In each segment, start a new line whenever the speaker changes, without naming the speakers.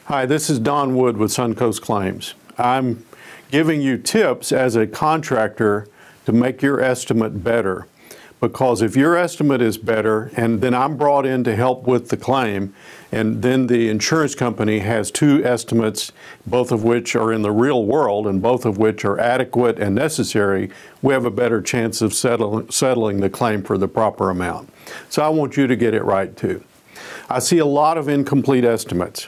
Hi, this is Don Wood with Suncoast Claims. I'm giving you tips as a contractor to make your estimate better. Because if your estimate is better, and then I'm brought in to help with the claim, and then the insurance company has two estimates, both of which are in the real world and both of which are adequate and necessary, we have a better chance of settling the claim for the proper amount. So I want you to get it right too. I see a lot of incomplete estimates.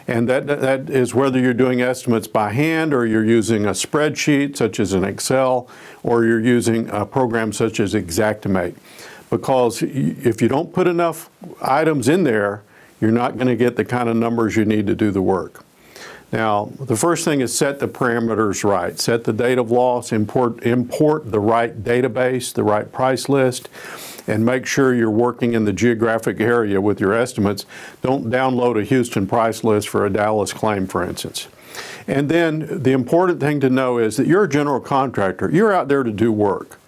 And that is whether you're doing estimates by hand or you're using a spreadsheet such as an Excel or you're using a program such as Xactimate. Because if you don't put enough items in there, you're not going to get the kind of numbers you need to do the work. Now, the first thing is set the parameters right. Set the date of loss, import the right database, the right price list, and make sure you're working in the geographic area with your estimates. Don't download a Houston price list for a Dallas claim, for instance. And then the important thing to know is that you're a general contractor. You're out there to do work.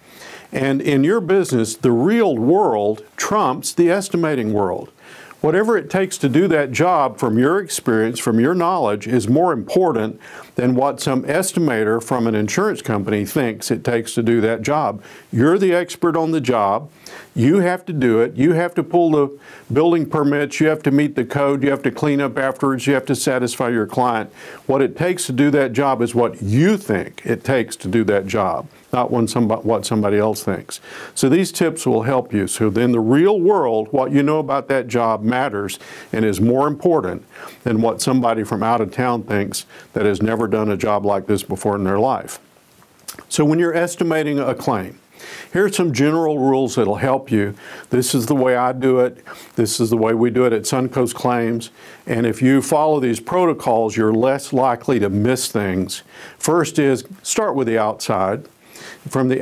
And in your business, the real world trumps the estimating world. Whatever it takes to do that job from your experience, from your knowledge, is more important than what some estimator from an insurance company thinks it takes to do that job. You're the expert on the job. You have to do it. You have to pull the building permits. You have to meet the code. You have to clean up afterwards. You have to satisfy your client. What it takes to do that job is what you think it takes to do that job, not what somebody else thinks. So these tips will help you. So in the real world, what you know about that job matters and is more important than what somebody from out of town thinks that has never done a job like this before in their life. So when you're estimating a claim, here are some general rules that will help you. This is the way I do it. This is the way we do it at Suncoast Claims. And if you follow these protocols, you're less likely to miss things. First is start with the outside. From the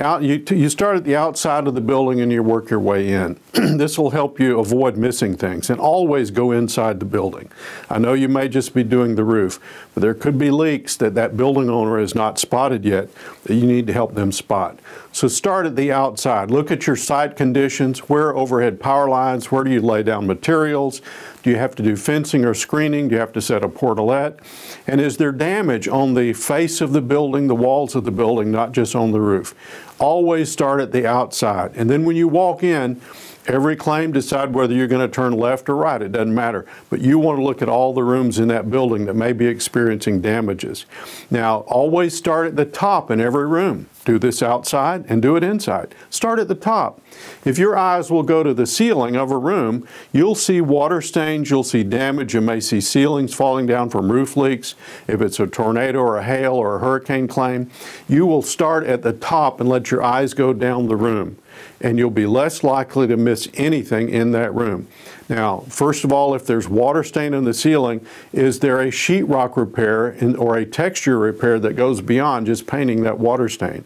you start at the outside of the building and you work your way in. This will help you avoid missing things, and always go inside the building. I know you may just be doing the roof, but there could be leaks that building owner has not spotted yet that you need to help them spot. So start at the outside. Look at your site conditions. Where are overhead power lines? Where do you lay down materials? Do you have to do fencing or screening? Do you have to set a portalette? And is there damage on the face of the building, the walls of the building, not just on the roof? Always start at the outside. And then when you walk in, every claim, decide whether you're going to turn left or right. It doesn't matter. But you want to look at all the rooms in that building that may be experiencing damages. Now, always start at the top in every room. Do this outside and do it inside. Start at the top. If your eyes will go to the ceiling of a room, you'll see water stains, you'll see damage, you may see ceilings falling down from roof leaks. If it's a tornado or a hail or a hurricane claim, you will start at the top and let your eyes go down the room, and you'll be less likely to miss anything in that room. Now, first of all, if there's water stain in the ceiling, is there a sheetrock repair or a texture repair that goes beyond just painting that water stain?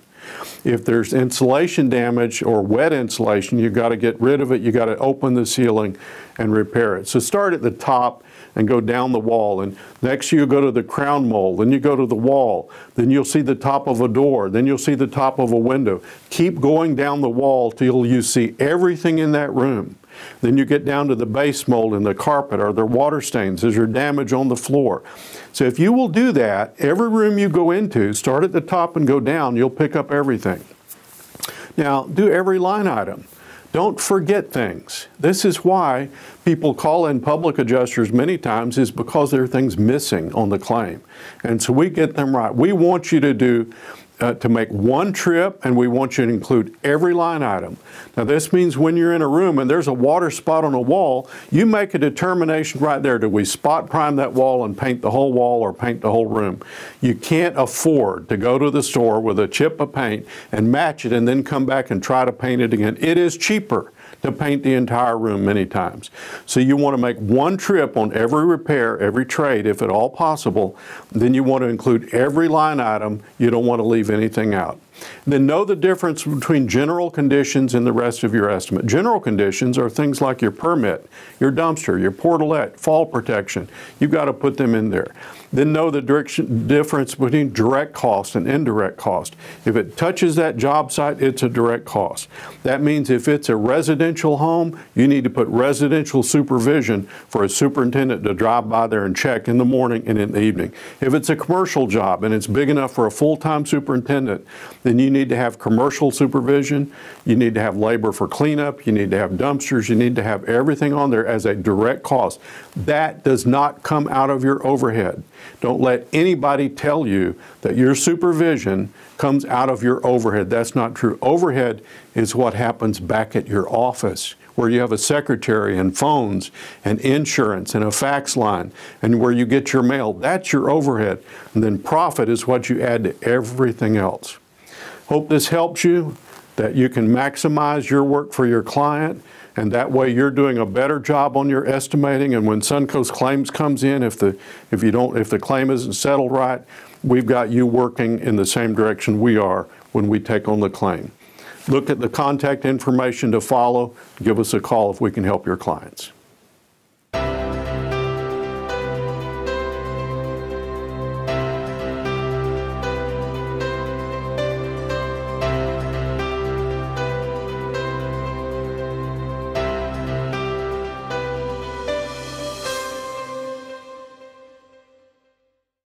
If there's insulation damage or wet insulation, you've got to get rid of it. You've got to open the ceiling and repair it. So start at the top and go down the wall. And next you go to the crown mold. Then you go to the wall. Then you'll see the top of a door. Then you'll see the top of a window. Keep going down the wall till you see everything in that room. Then you get down to the base mold and the carpet. Are there water stains? Is there damage on the floor? So if you will do that, every room you go into, start at the top and go down, you'll pick up everything. Now, do every line item. Don't forget things. This is why people call in public adjusters many times, is because there are things missing on the claim. And so we get them right. We want you to make one trip, and we want you to include every line item. Now this means when you're in a room and there's a water spot on a wall, you make a determination right there. Do we spot prime that wall and paint the whole wall or paint the whole room? You can't afford to go to the store with a chip of paint and match it and then come back and try to paint it again. It is cheaper to paint the entire room many times. So you want to make one trip on every repair, every trade, if at all possible. Then you want to include every line item. You don't want to leave anything out. Then know the difference between general conditions and the rest of your estimate. General conditions are things like your permit, your dumpster, your portalette, fall protection. You've got to put them in there. Then know the difference between direct cost and indirect cost. If it touches that job site, it's a direct cost. That means if it's a residential home, you need to put residential supervision for a superintendent to drive by there and check in the morning and in the evening. If it's a commercial job and it's big enough for a full-time superintendent, then you need to have commercial supervision. You need to have labor for cleanup. You need to have dumpsters. You need to have everything on there as a direct cost. That does not come out of your overhead. Don't let anybody tell you that your supervision comes out of your overhead. That's not true. Overhead is what happens back at your office, where you have a secretary and phones and insurance and a fax line and where you get your mail. That's your overhead. And then profit is what you add to everything else. Hope this helps you, that you can maximize your work for your client, and that way you're doing a better job on your estimating. And when Suncoast Claims comes in, if the claim isn't settled right, we've got you working in the same direction we are when we take on the claim. Look at the contact information to follow. Give us a call if we can help your clients.